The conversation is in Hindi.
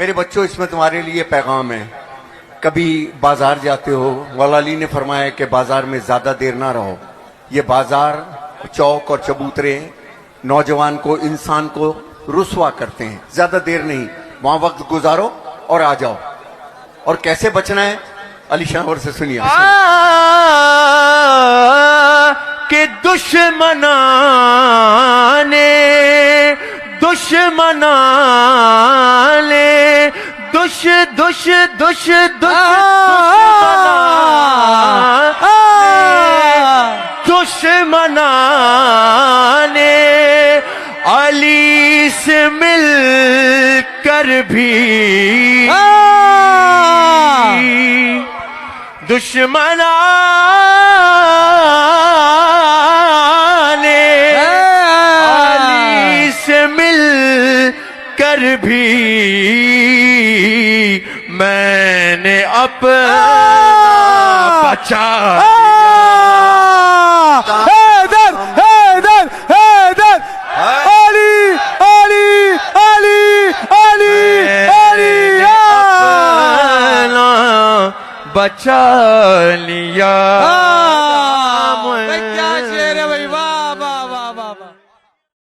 मेरे बच्चों, इसमें तुम्हारे लिए पैगाम है। कभी बाजार जाते हो, मौला अली ने फरमाया कि बाजार में ज्यादा देर ना रहो। ये बाजार, चौक और चबूतरे नौजवान को, इंसान को रुसवा करते हैं। ज्यादा देर नहीं, वहां वक्त गुजारो और आ जाओ। और कैसे बचना है, अली शाहवर से सुनिए। के दुश्मना ने दुश्मना ने अली से मिल कर भी दुश्मना ने अली से मिल कर भी मैंने अपना बचा हैदर हैदर हैदर अली अली अली अली अली अपना बचा लिया। क्या शेर है भाई, वाह।